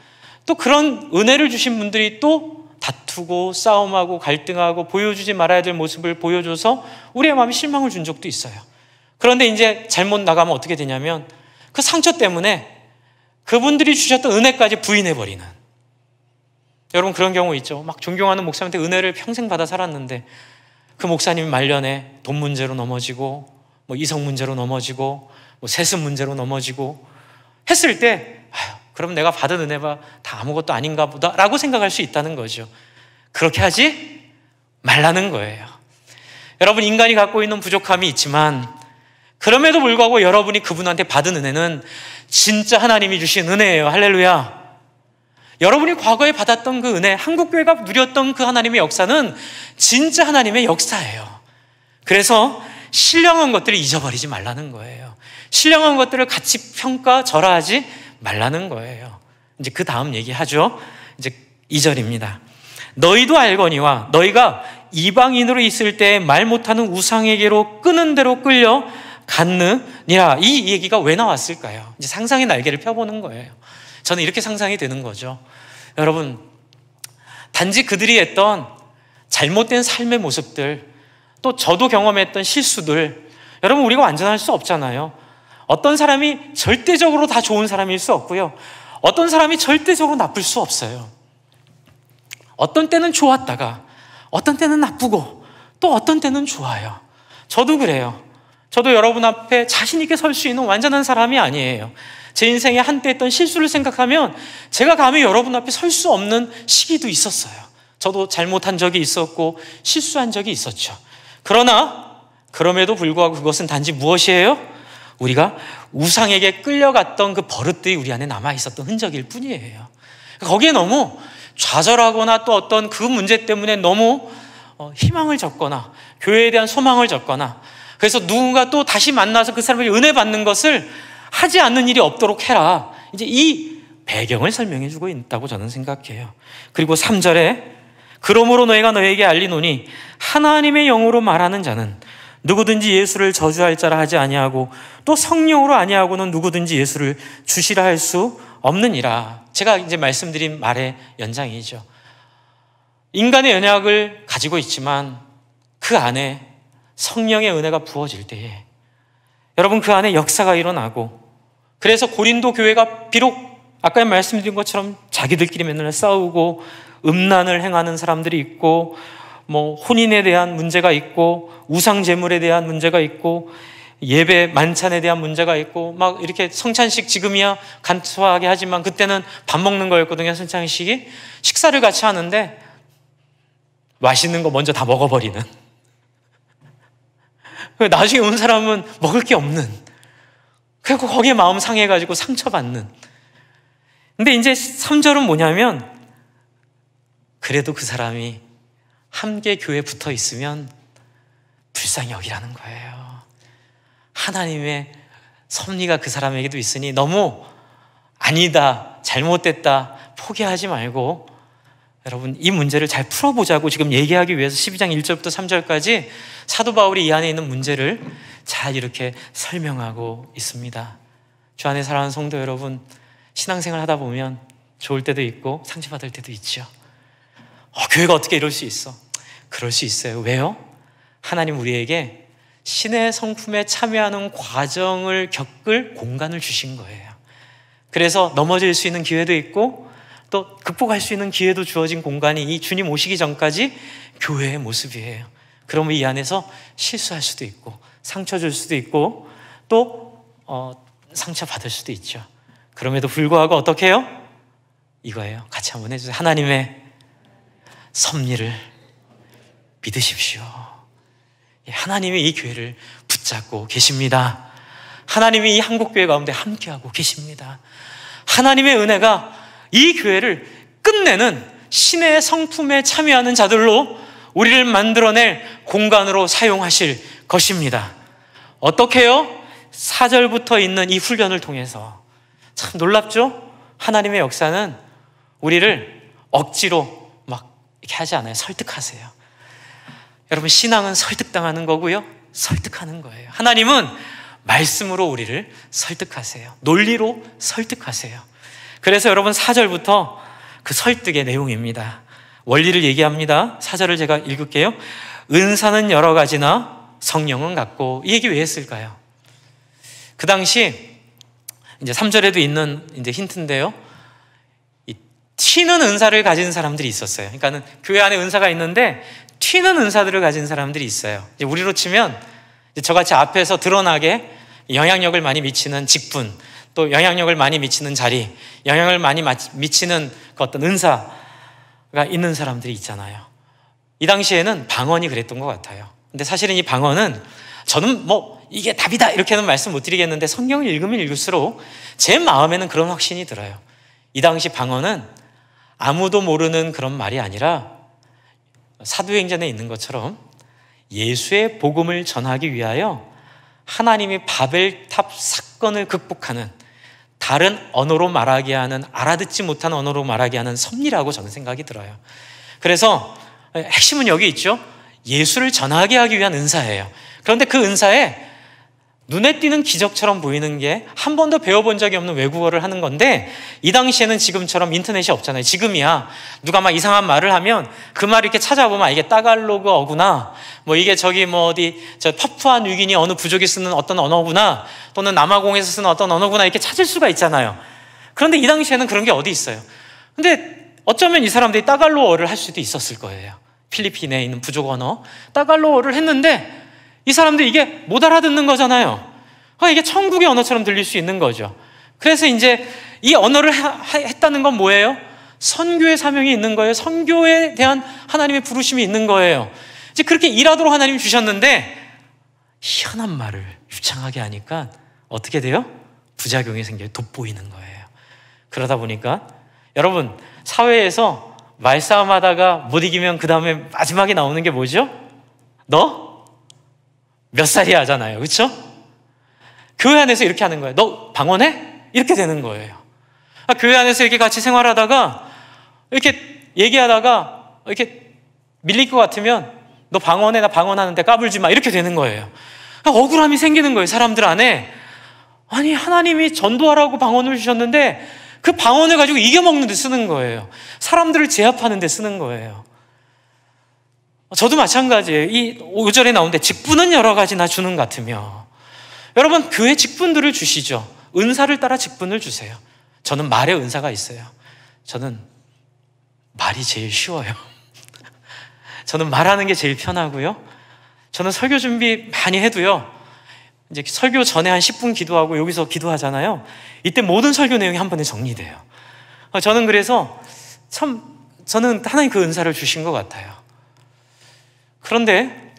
A: 또 그런 은혜를 주신 분들이 또 다투고 싸움하고 갈등하고 보여주지 말아야 될 모습을 보여줘서 우리의 마음에 실망을 준 적도 있어요. 그런데 이제 잘못 나가면 어떻게 되냐면 그 상처 때문에 그분들이 주셨던 은혜까지 부인해버리는, 여러분 그런 경우 있죠. 막 존경하는 목사님한테 은혜를 평생 받아 살았는데 그 목사님이 말년에 돈 문제로 넘어지고 뭐 이성 문제로 넘어지고 뭐 세습 문제로 넘어지고 했을 때 그럼 내가 받은 은혜가 다 아무것도 아닌가 보다라고 생각할 수 있다는 거죠. 그렇게 하지 말라는 거예요. 여러분, 인간이 갖고 있는 부족함이 있지만 그럼에도 불구하고 여러분이 그분한테 받은 은혜는 진짜 하나님이 주신 은혜예요. 할렐루야. 여러분이 과거에 받았던 그 은혜, 한국교회가 누렸던 그 하나님의 역사는 진짜 하나님의 역사예요. 그래서 신령한 것들을 잊어버리지 말라는 거예요. 신령한 것들을 같이 평가절하하지 말라는 거예요. 이제 그 다음 얘기하죠. 이제 2절입니다. 너희도 알거니와 너희가 이방인으로 있을 때 말 못하는 우상에게로 끄는 대로 끌려 갔느니라. 이 얘기가 왜 나왔을까요? 이제 상상의 날개를 펴보는 거예요. 저는 이렇게 상상이 되는 거죠. 여러분, 단지 그들이 했던 잘못된 삶의 모습들, 또 저도 경험했던 실수들, 여러분 우리가 완전할 수 없잖아요. 어떤 사람이 절대적으로 다 좋은 사람일 수 없고요, 어떤 사람이 절대적으로 나쁠 수 없어요. 어떤 때는 좋았다가 어떤 때는 나쁘고 또 어떤 때는 좋아요. 저도 그래요. 저도 여러분 앞에 자신 있게 설 수 있는 완전한 사람이 아니에요. 제 인생에 한때 했던 실수를 생각하면 제가 감히 여러분 앞에 설 수 없는 시기도 있었어요. 저도 잘못한 적이 있었고 실수한 적이 있었죠. 그러나 그럼에도 불구하고 그것은 단지 무엇이에요? 우리가 우상에게 끌려갔던 그 버릇들이 우리 안에 남아있었던 흔적일 뿐이에요. 거기에 너무 좌절하거나 또 어떤 그 문제 때문에 너무 희망을 줬거나 교회에 대한 소망을 줬거나 그래서 누군가 또 다시 만나서 그 사람에게 은혜 받는 것을 하지 않는 일이 없도록 해라. 이제 이 배경을 설명해 주고 있다고 저는 생각해요. 그리고 3절에 그러므로 너희가 너희에게 알리노니 하나님의 영으로 말하는 자는 누구든지 예수를 저주할 자라 하지 아니하고 또 성령으로 아니하고는 누구든지 예수를 주시라 할 수 없느니라. 제가 이제 말씀드린 말의 연장이죠. 인간의 연약을 가지고 있지만 그 안에 성령의 은혜가 부어질 때에 여러분 그 안에 역사가 일어나고 그래서 고린도 교회가 비록 아까 말씀드린 것처럼 자기들끼리 맨날 싸우고 음란을 행하는 사람들이 있고 혼인에 대한 문제가 있고 우상 제물에 대한 문제가 있고 예배 만찬에 대한 문제가 있고 막 이렇게 성찬식 지금이야 간소하게 하지만 그때는 밥 먹는 거였거든요. 성찬식이 식사를 같이 하는데 맛있는 거 먼저 다 먹어버리는 나중에 온 사람은 먹을 게 없는 그리고 거기에 마음 상해가지고 상처받는 근데 이제 3절은 뭐냐면 그래도 그 사람이 함께 교회에 붙어 있으면 불쌍히 여기라는 거예요. 하나님의 섭리가 그 사람에게도 있으니 너무 아니다, 잘못됐다 포기하지 말고 여러분 이 문제를 잘 풀어보자고 지금 얘기하기 위해서 12장 1절부터 3절까지 사도 바울이 이 안에 있는 문제를 잘 이렇게 설명하고 있습니다. 주 안에 사랑하는 성도 여러분, 신앙생활 하다 보면 좋을 때도 있고 상처받을 때도 있죠. 교회가 어떻게 이럴 수 있어? 그럴 수 있어요. 왜요? 하나님 우리에게 신의 성품에 참여하는 과정을 겪을 공간을 주신 거예요. 그래서 넘어질 수 있는 기회도 있고 또 극복할 수 있는 기회도 주어진 공간이 이 주님 오시기 전까지 교회의 모습이에요. 그러면 이 안에서 실수할 수도 있고 상처 줄 수도 있고 또 상처 받을 수도 있죠. 그럼에도 불구하고 어떻게 해요? 이거예요. 같이 한번 해주세요. 하나님의 섭리를 믿으십시오. 하나님이 이 교회를 붙잡고 계십니다. 하나님이 이 한국교회 가운데 함께하고 계십니다. 하나님의 은혜가 이 교회를 끝내는 신의 성품에 참여하는 자들로 우리를 만들어낼 공간으로 사용하실 것입니다. 어떻게 해요? 4절부터 있는 이 훈련을 통해서 참 놀랍죠? 하나님의 역사는 우리를 억지로 막 이렇게 하지 않아요. 설득하세요. 여러분 신앙은 설득당하는 거고요. 설득하는 거예요. 하나님은 말씀으로 우리를 설득하세요. 논리로 설득하세요. 그래서 여러분 4절부터 그 설득의 내용입니다. 원리를 얘기합니다. 4절을 제가 읽을게요. 은사는 여러 가지나 성령은 같고 이 얘기 왜 했을까요? 그 당시 이제 3절에도 있는 이제 힌트인데요. 튀는 은사를 가진 사람들이 있었어요. 그러니까는 교회 안에 은사가 있는데 튀는 은사들을 가진 사람들이 있어요. 이제 우리로 치면 이제 저같이 앞에서 드러나게 영향력을 많이 미치는 직분, 또 영향력을 많이 미치는 자리, 영향을 많이 미치는 그 어떤 은사가 있는 사람들이 있잖아요. 이 당시에는 방언이 그랬던 것 같아요. 근데 사실은 이 방언은 저는 이게 답이다 이렇게는 말씀 못 드리겠는데 성경을 읽으면 읽을수록 제 마음에는 그런 확신이 들어요. 이 당시 방언은 아무도 모르는 그런 말이 아니라 사도행전에 있는 것처럼 예수의 복음을 전하기 위하여 하나님이 바벨탑 사건을 극복하는 다른 언어로 말하게 하는 알아듣지 못한 언어로 말하게 하는 섭리라고 저는 생각이 들어요. 그래서 핵심은 여기 있죠. 예수를 전하게 하기 위한 은사예요. 그런데 그 은사에 눈에 띄는 기적처럼 보이는 게 한 번도 배워본 적이 없는 외국어를 하는 건데 이 당시에는 지금처럼 인터넷이 없잖아요. 지금이야 누가 막 이상한 말을 하면 그 말을 이렇게 찾아보면 이게 따갈로그어구나, 이게 어디 파푸아 뉴기니 어느 부족이 쓰는 어떤 언어구나, 또는 남아공에서 쓰는 어떤 언어구나 이렇게 찾을 수가 있잖아요. 그런데 이 당시에는 그런 게 어디 있어요. 근데 어쩌면 이 사람들이 따갈로어를 할 수도 있었을 거예요. 필리핀에 있는 부족 언어 따갈로어를 했는데 이 사람들이 이게 못 알아듣는 거잖아요. 이게 천국의 언어처럼 들릴 수 있는 거죠. 그래서 이제 이 언어를 했다는 건 뭐예요? 선교의 사명이 있는 거예요. 선교에 대한 하나님의 부르심이 있는 거예요. 이제 그렇게 일하도록 하나님이 주셨는데 희한한 말을 유창하게 하니까 어떻게 돼요? 부작용이 생겨요. 돋보이는 거예요. 그러다 보니까 여러분 사회에서 말싸움 하다가 못 이기면 그 다음에 마지막에 나오는 게 뭐죠? 너 몇 살이야 하잖아요. 그렇죠? 교회 안에서 이렇게 하는 거예요. 너 방언해? 이렇게 되는 거예요. 교회 안에서 이렇게 같이 생활하다가 이렇게 얘기하다가 이렇게 밀릴 것 같으면 너 방언해? 나 방언하는데 까불지 마. 이렇게 되는 거예요. 억울함이 생기는 거예요. 사람들 안에. 아니, 하나님이 전도하라고 방언을 주셨는데 그 방언을 가지고 이겨먹는 데 쓰는 거예요. 사람들을 제압하는 데 쓰는 거예요. 저도 마찬가지예요. 이 5절에 나오는데 직분은 여러 가지나 주는 것 같으며, 여러분 교회 직분들을 주시죠. 은사를 따라 직분을 주세요. 저는 말의 은사가 있어요. 저는 말이 제일 쉬워요. 저는 말하는 게 제일 편하고요. 저는 설교 준비 많이 해도요, 이제 설교 전에 한 10분 기도하고 여기서 기도하잖아요. 이때 모든 설교 내용이 한 번에 정리돼요. 저는 그래서 저는 하나님 그 은사를 주신 것 같아요. 그런데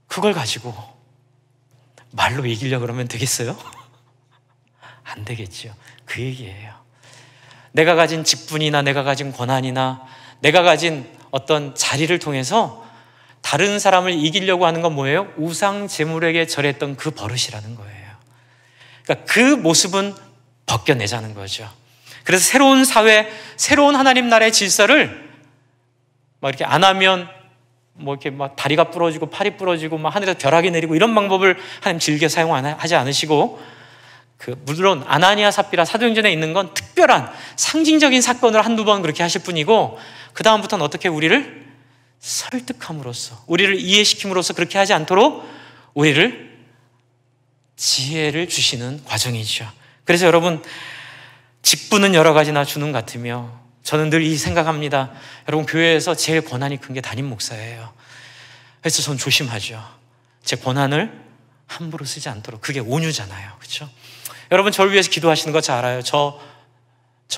A: 그걸 가지고 말로 이기려고 그러면 되겠어요? 안 되겠죠. 그 얘기예요. 내가 가진 직분이나 내가 가진 권한이나 내가 가진 어떤 자리를 통해서 다른 사람을 이기려고 하는 건 뭐예요? 우상 제물에게 절했던 그 버릇이라는 거예요. 그러니까 그 모습은 벗겨내자는 거죠. 그래서 새로운 사회, 새로운 하나님 나라의 질서를 막 이렇게 안 하면 뭐 이렇게 막 다리가 부러지고 팔이 부러지고 막 하늘에서 벼락이 내리고 이런 방법을 하나님 즐겨 사용하지 않으시고, 물론 아나니아 삽비라 사도행전에 있는 건 특별한 상징적인 사건을 한두 번 그렇게 하실 뿐이고, 그 다음부터는 어떻게 우리를 설득함으로써, 우리를 이해시킴으로써 그렇게 하지 않도록 우리를 지혜를 주시는 과정이죠. 그래서 여러분, 직분은 여러 가지나 주는 것 같으며, 저는 늘 이 생각합니다. 여러분, 교회에서 제일 권한이 큰 게 담임 목사예요. 그래서 전 조심하죠. 제 권한을 함부로 쓰지 않도록. 그게 온유잖아요. 그렇죠? 여러분, 저를 위해서 기도하시는 거 잘 알아요. 저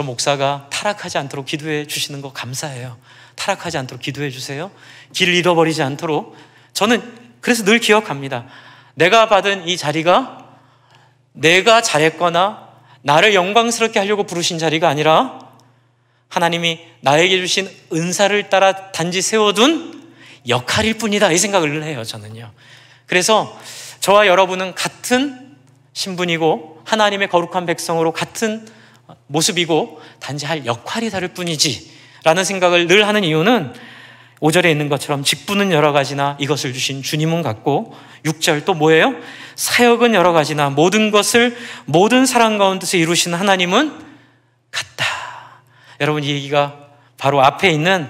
A: 목사가 타락하지 않도록 기도해 주시는 거 감사해요. 타락하지 않도록 기도해 주세요. 길을 잃어버리지 않도록. 저는 그래서 늘 기억합니다. 내가 받은 이 자리가 내가 잘했거나 나를 영광스럽게 하려고 부르신 자리가 아니라 하나님이 나에게 주신 은사를 따라 단지 세워둔 역할일 뿐이다, 이 생각을 해요. 저는요. 그래서 저와 여러분은 같은 신분이고 하나님의 거룩한 백성으로 같은 모습이고 단지 할 역할이 다를 뿐이지 라는 생각을 늘 하는 이유는 5절에 있는 것처럼 직분은 여러 가지나 이것을 주신 주님은 같고, 6절 또 뭐예요? 사역은 여러 가지나 모든 것을 모든 사람 가운데서 이루시는 하나님은 같다. 여러분, 이 얘기가 바로 앞에 있는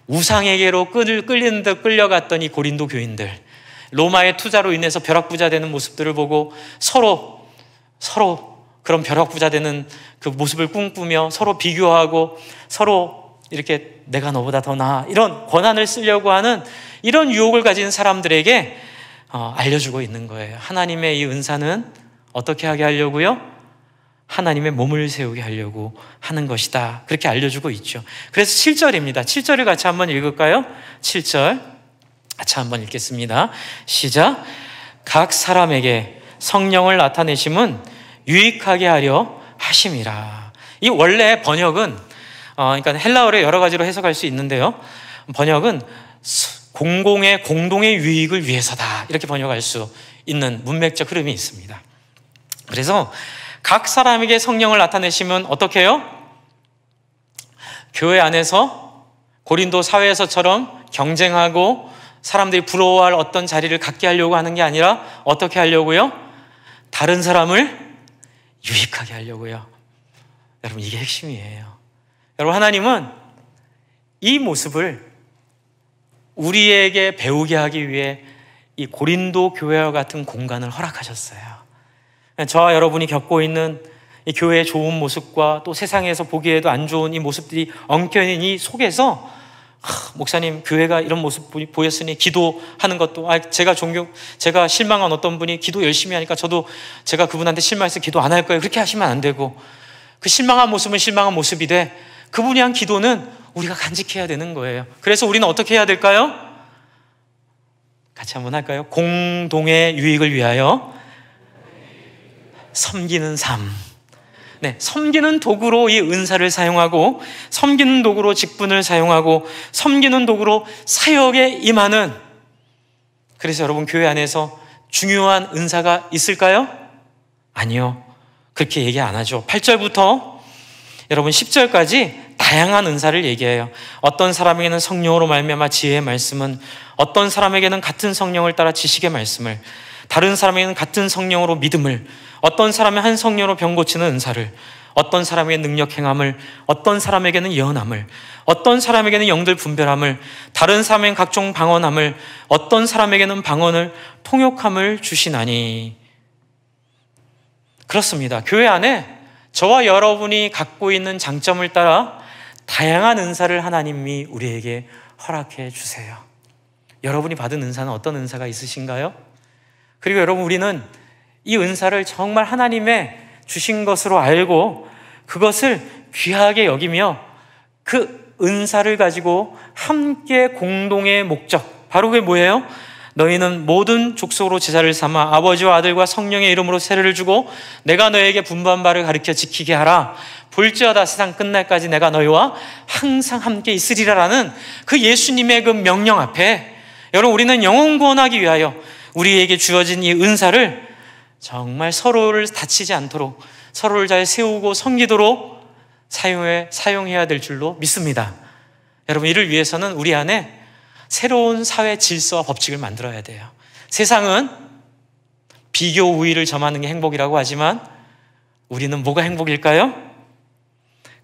A: 우상에게로 끌리는 듯 끌려갔던 이 고린도 교인들, 로마의 투자로 인해서 벼락부자 되는 모습들을 보고 서로 그런 벼락부자 되는 그 모습을 꿈꾸며 서로 비교하고 서로 이렇게 내가 너보다 더 나아, 이런 권한을 쓰려고 하는 이런 유혹을 가진 사람들에게 알려주고 있는 거예요. 하나님의 이 은사는 어떻게 하게 하려고요? 하나님의 몸을 세우게 하려고 하는 것이다. 그렇게 알려주고 있죠. 그래서 7절입니다. 7절을 같이 한번 읽을까요? 7절 같이 한번 읽겠습니다. 시작. 각 사람에게 성령을 나타내심은 유익하게 하려 하심이라. 이 원래 번역은 그러니까 헬라어를 여러 가지로 해석할 수 있는데요. 번역은 공동의 유익을 위해서다, 이렇게 번역할 수 있는 문맥적 흐름이 있습니다. 그래서 각 사람에게 성령을 나타내시면 어떻게 해요? 교회 안에서 고린도 사회에서처럼 경쟁하고 사람들이 부러워할 어떤 자리를 갖게 하려고 하는 게 아니라 어떻게 하려고요? 다른 사람을 유익하게 하려고요. 여러분, 이게 핵심이에요. 여러분, 하나님은 이 모습을 우리에게 배우게 하기 위해 이 고린도 교회와 같은 공간을 허락하셨어요. 저와 여러분이 겪고 있는 이 교회의 좋은 모습과 또 세상에서 보기에도 안 좋은 이 모습들이 엉켜있는 이 속에서 목사님, 교회가 이런 모습 보였으니 기도하는 것도, 제가 실망한 어떤 분이 기도 열심히 하니까 저도 제가 그분한테 실망해서 기도 안 할 거예요, 그렇게 하시면 안 되고, 그 실망한 모습은 실망한 모습이 돼 그분이 한 기도는 우리가 간직해야 되는 거예요. 그래서 우리는 어떻게 해야 될까요? 같이 한번 할까요? 공동의 유익을 위하여 섬기는 삶. 섬기는 도구로 이 은사를 사용하고, 섬기는 도구로 직분을 사용하고, 섬기는 도구로 사역에 임하는, 그래서 여러분 교회 안에서 중요한 은사가 있을까요? 아니요. 그렇게 얘기 안 하죠. 8절부터 여러분 10절까지 다양한 은사를 얘기해요. 어떤 사람에게는 성령으로 말미암아 지혜의 말씀은, 어떤 사람에게는 같은 성령을 따라 지식의 말씀을, 다른 사람에게는 같은 성령으로 믿음을, 어떤 사람의 한 성령으로 병 고치는 은사를, 어떤 사람에게는 능력 행함을, 어떤 사람에게는 예언함을, 어떤 사람에게는 영들 분별함을, 다른 사람에게는 각종 방언함을, 어떤 사람에게는 방언을 통역함을 주시나니. 그렇습니다. 교회 안에 저와 여러분이 갖고 있는 장점을 따라 다양한 은사를 하나님이 우리에게 허락해 주세요. 여러분이 받은 은사는 어떤 은사가 있으신가요? 그리고 여러분, 우리는 이 은사를 정말 하나님의 주신 것으로 알고 그것을 귀하게 여기며 그 은사를 가지고 함께 공동의 목적, 바로 그게 뭐예요? 너희는 모든 족속으로 제자를 삼아 아버지와 아들과 성령의 이름으로 세례를 주고 내가 너에게 분부한 바를 가르쳐 지키게 하라. 볼지어다 세상 끝날까지 내가 너희와 항상 함께 있으리라라는 그 예수님의 그 명령 앞에, 여러분, 우리는 영혼 구원하기 위하여 우리에게 주어진 이 은사를 정말 서로를 다치지 않도록, 서로를 잘 세우고 섬기도록 사용해야 될 줄로 믿습니다. 여러분, 이를 위해서는 우리 안에 새로운 사회 질서와 법칙을 만들어야 돼요. 세상은 비교 우위를 점하는 게 행복이라고 하지만 우리는 뭐가 행복일까요?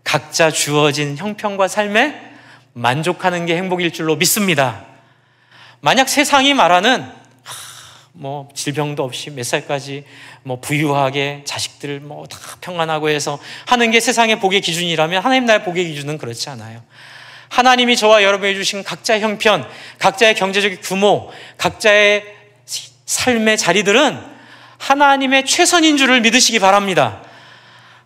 A: 각자 주어진 형편과 삶에 만족하는 게 행복일 줄로 믿습니다. 만약 세상이 말하는 질병도 없이 몇 살까지 부유하게 자식들 다 평안하고 해서 하는 게 세상의 복의 기준이라면 하나님 나라의 복의 기준은 그렇지 않아요. 하나님이 저와 여러분이 주신 각자의 형편, 각자의 경제적 규모, 각자의 삶의 자리들은 하나님의 최선인 줄을 믿으시기 바랍니다.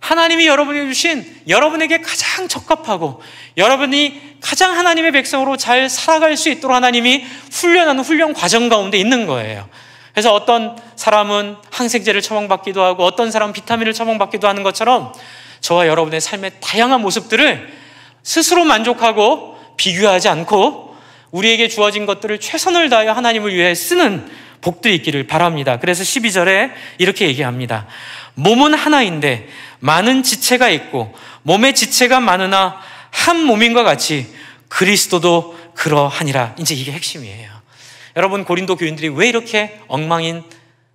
A: 하나님이 여러분에게 주신, 여러분에게 가장 적합하고 여러분이 가장 하나님의 백성으로 잘 살아갈 수 있도록 하나님이 훈련하는 훈련 과정 가운데 있는 거예요. 그래서 어떤 사람은 항생제를 처방받기도 하고 어떤 사람은 비타민을 처방받기도 하는 것처럼 저와 여러분의 삶의 다양한 모습들을 스스로 만족하고 비교하지 않고 우리에게 주어진 것들을 최선을 다하여 하나님을 위해 쓰는 복들이 있기를 바랍니다. 그래서 12절에 이렇게 얘기합니다. 몸은 하나인데 많은 지체가 있고 몸의 지체가 많으나 한 몸인과 같이 그리스도도 그러하니라. 이제 이게 핵심이에요. 여러분, 고린도 교인들이 왜 이렇게 엉망인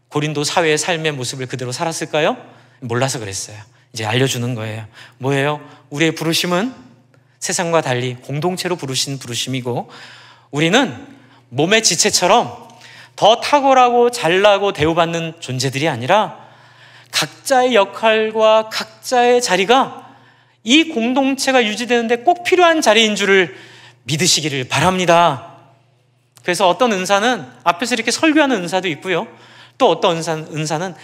A: 고린도 사회의 삶의 모습을 그대로 살았을까요? 몰라서 그랬어요. 이제 알려주는 거예요. 뭐예요? 우리의 부르심은 세상과 달리 공동체로 부르신 부르심이고, 우리는 몸의 지체처럼 더 탁월하고 잘나고 대우받는 존재들이 아니라 각자의 역할과 각자의 자리가 이 공동체가 유지되는데 꼭 필요한 자리인 줄을 믿으시기를 바랍니다. 그래서 어떤 은사는 앞에서 이렇게 설교하는 은사도 있고요, 또 어떤 은사는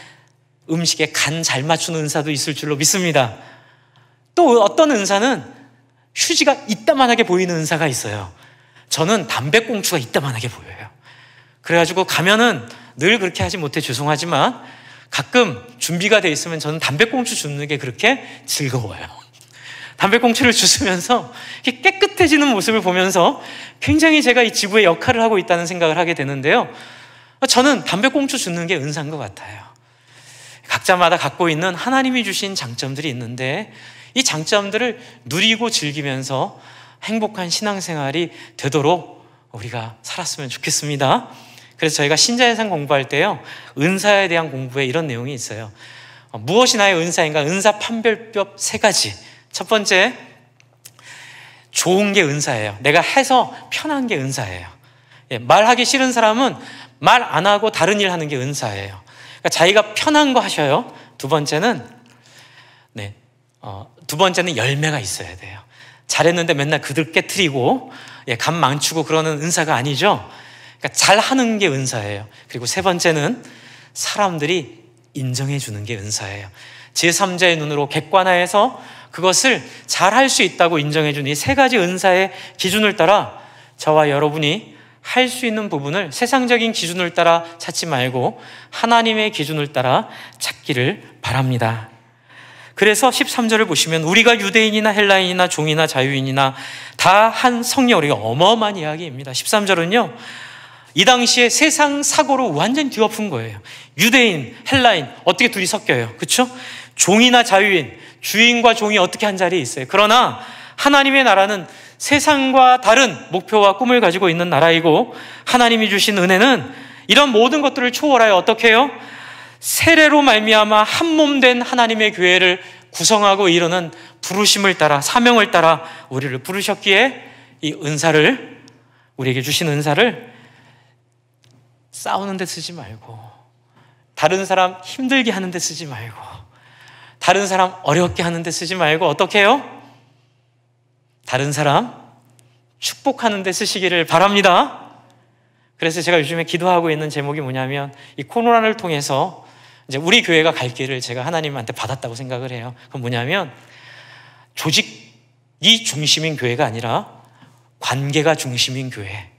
A: 음식에 간 잘 맞추는 은사도 있을 줄로 믿습니다. 또 어떤 은사는 휴지가 이따만하게 보이는 은사가 있어요. 저는 담배꽁초가 이따만하게 보여요. 그래가지고 가면은 늘 그렇게 하지 못해 죄송하지만 가끔 준비가 돼 있으면 저는 담배꽁초 줍는 게 그렇게 즐거워요. 담배꽁초를 주스면서 깨끗해지는 모습을 보면서 굉장히 제가 이 지부의 역할을 하고 있다는 생각을 하게 되는데요, 저는 담배꽁초 줍는 게 은사인 것 같아요. 각자마다 갖고 있는 하나님이 주신 장점들이 있는데 이 장점들을 누리고 즐기면서 행복한 신앙생활이 되도록 우리가 살았으면 좋겠습니다. 그래서 저희가 신자연상 공부할 때요, 은사에 대한 공부에 이런 내용이 있어요. 무엇이 나의 은사인가? 은사 판별법 3가지. 첫 번째, 좋은 게 은사예요. 내가 해서 편한 게 은사예요. 말하기 싫은 사람은 말 안 하고 다른 일 하는 게 은사예요. 그러니까 자기가 편한 거 하셔요. 두 번째는 열매가 있어야 돼요. 잘했는데 맨날 그들 깨트리고 감 망치고 그러는 은사가 아니죠. 그러니까 잘하는 게 은사예요. 그리고 세 번째는 사람들이 인정해 주는 게 은사예요. 제3자의 눈으로 객관화해서 그것을 잘할 수 있다고 인정해 주는 이 3가지 은사의 기준을 따라 저와 여러분이 할 수 있는 부분을 세상적인 기준을 따라 찾지 말고 하나님의 기준을 따라 찾기를 바랍니다. 그래서 13절을 보시면 우리가 유대인이나 헬라인이나 종이나 자유인이나 다 한 성령, 우리가 어마어마한 이야기입니다. 13절은요, 이 당시에 세상 사고로 완전히 뒤엎은 거예요. 유대인, 헬라인 어떻게 둘이 섞여요? 그렇죠? 종이나 자유인, 주인과 종이 어떻게 한 자리에 있어요? 그러나 하나님의 나라는 세상과 다른 목표와 꿈을 가지고 있는 나라이고, 하나님이 주신 은혜는 이런 모든 것들을 초월하여 어떻게 해요? 세례로 말미암아 한 몸 된 하나님의 교회를 구성하고 이루는 부르심을 따라, 사명을 따라 우리를 부르셨기에 이 은사를, 우리에게 주신 은사를 싸우는 데 쓰지 말고, 다른 사람 힘들게 하는 데 쓰지 말고, 다른 사람 어렵게 하는 데 쓰지 말고 어떻게 해요? 다른 사람 축복하는 데 쓰시기를 바랍니다. 그래서 제가 요즘에 기도하고 있는 제목이 뭐냐면, 이 코로나를 통해서 이제 우리 교회가 갈 길을 제가 하나님한테 받았다고 생각을 해요. 그건 뭐냐면, 조직이 중심인 교회가 아니라 관계가 중심인 교회,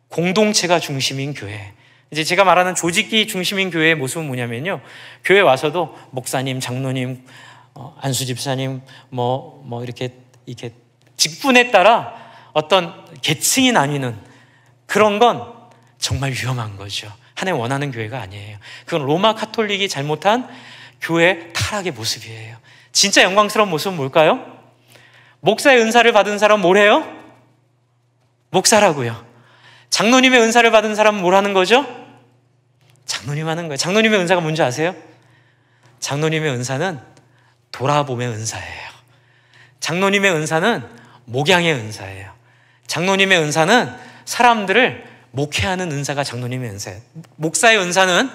A: 공동체가 중심인 교회. 이제 제가 말하는 조직이 중심인 교회의 모습은 뭐냐면요, 교회 와서도 목사님, 장로님, 안수 집사님, 이렇게 직분에 따라 어떤 계층이 나뉘는 그런 건 정말 위험한 거죠. 하나님 원하는 교회가 아니에요. 그건 로마 카톨릭이 잘못한 교회 타락의 모습이에요. 진짜 영광스러운 모습은 뭘까요? 목사의 은사를 받은 사람은 뭘 해요? 목사라고요. 장로님의 은사를 받은 사람은 뭘 하는 거죠? 장로님 하는 거예요. 장로님의 은사가 뭔지 아세요? 장로님의 은사는 돌아봄의 은사예요. 장로님의 은사는 목양의 은사예요. 장로님의 은사는 사람들을 목회하는 은사가 장로님의 은사예요. 목사의 은사는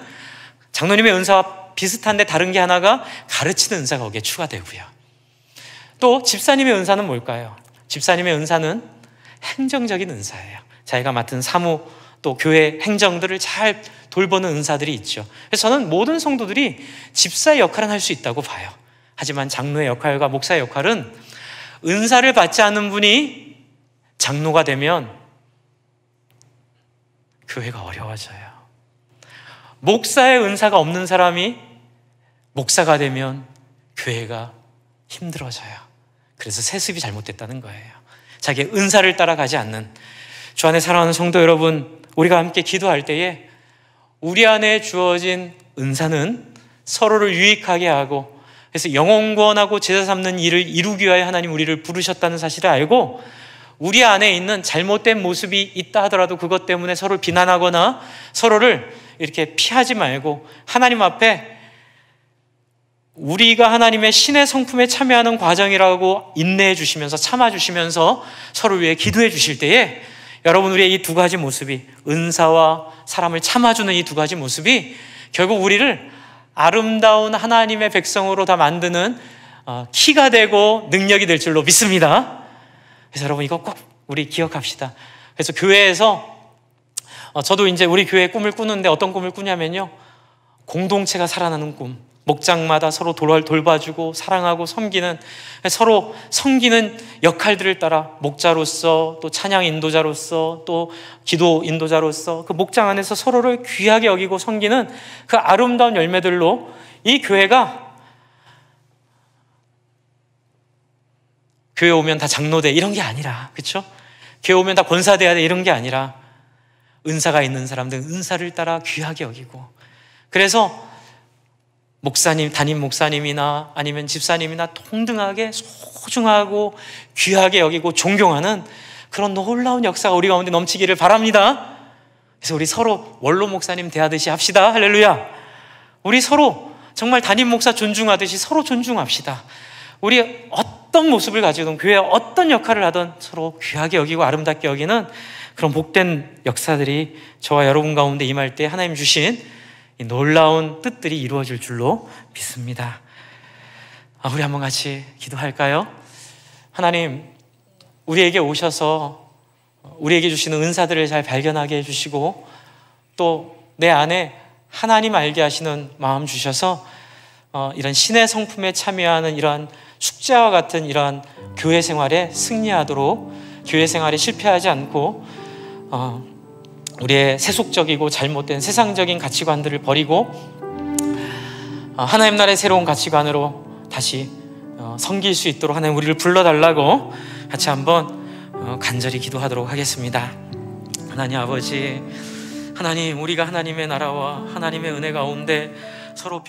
A: 장로님의 은사와 비슷한데 다른 게 하나가 가르치는 은사가 거기에 추가되고요. 또 집사님의 은사는 뭘까요? 집사님의 은사는 행정적인 은사예요. 자기가 맡은 사무, 또 교회 행정들을 잘 돌보는 은사들이 있죠. 그래서 저는 모든 성도들이 집사의 역할은 할 수 있다고 봐요. 하지만 장로의 역할과 목사의 역할은, 은사를 받지 않는 분이 장로가 되면 교회가 어려워져요. 목사의 은사가 없는 사람이 목사가 되면 교회가 힘들어져요. 그래서 세습이 잘못됐다는 거예요. 자기의 은사를 따라가지 않는, 주 안에 사랑하는 성도 여러분, 우리가 함께 기도할 때에 우리 안에 주어진 은사는 서로를 유익하게 하고, 그래서 영혼구원하고 제자 삼는 일을 이루기 위하여 하나님 우리를 부르셨다는 사실을 알고, 우리 안에 있는 잘못된 모습이 있다 하더라도 그것 때문에 서로를 비난하거나 서로를 이렇게 피하지 말고, 하나님 앞에 우리가 하나님의 신의 성품에 참여하는 과정이라고 인내해 주시면서, 참아 주시면서 서로를 위해 기도해 주실 때에, 여러분, 우리의 이 두 가지 모습이, 은사와 사람을 참아주는 이 두 가지 모습이 결국 우리를 아름다운 하나님의 백성으로 다 만드는 키가 되고 능력이 될 줄로 믿습니다. 그래서 여러분, 이거 꼭 우리 기억합시다. 그래서 교회에서 저도 이제 우리 교회의 꿈을 꾸는데, 어떤 꿈을 꾸냐면요, 공동체가 살아나는 꿈, 목장마다 서로 돌봐주고 사랑하고 섬기는, 서로 섬기는 역할들을 따라 목자로서, 또 찬양 인도자로서, 또 기도 인도자로서 그 목장 안에서 서로를 귀하게 여기고 섬기는 그 아름다운 열매들로, 이 교회가 교회 오면 다 장로돼 이런 게 아니라, 그렇죠? 교회 오면 다 권사돼야 돼 이런 게 아니라, 은사가 있는 사람들은 은사를 따라 귀하게 여기고, 그래서 목사님, 담임 목사님이나 아니면 집사님이나 동등하게 소중하고 귀하게 여기고 존경하는 그런 놀라운 역사가 우리 가운데 넘치기를 바랍니다. 그래서 우리 서로 원로 목사님 대하듯이 합시다. 할렐루야. 우리 서로 정말 담임 목사 존중하듯이 서로 존중합시다. 우리 어떤 모습을 가지든, 교회에 어떤 역할을 하든 서로 귀하게 여기고 아름답게 여기는 그런 복된 역사들이 저와 여러분 가운데 임할 때 하나님 주신 이 놀라운 뜻들이 이루어질 줄로 믿습니다. 우리 한번 같이 기도할까요? 하나님, 우리에게 오셔서 우리에게 주시는 은사들을 잘 발견하게 해주시고, 또 내 안에 하나님 알게 하시는 마음 주셔서 이런 신의 성품에 참여하는 이러한 숙제와 같은 이러한 교회 생활에 승리하도록, 교회 생활에 실패하지 않고 우리의 세속적이고 잘못된 세상적인 가치관들을 버리고 하나님 나라의 새로운 가치관으로 다시 섬길 수 있도록 하나님 우리를 불러달라고 같이 한번 간절히 기도하도록 하겠습니다. 하나님 아버지, 하나님 우리가 하나님의 나라와 하나님의 은혜 가운데 서로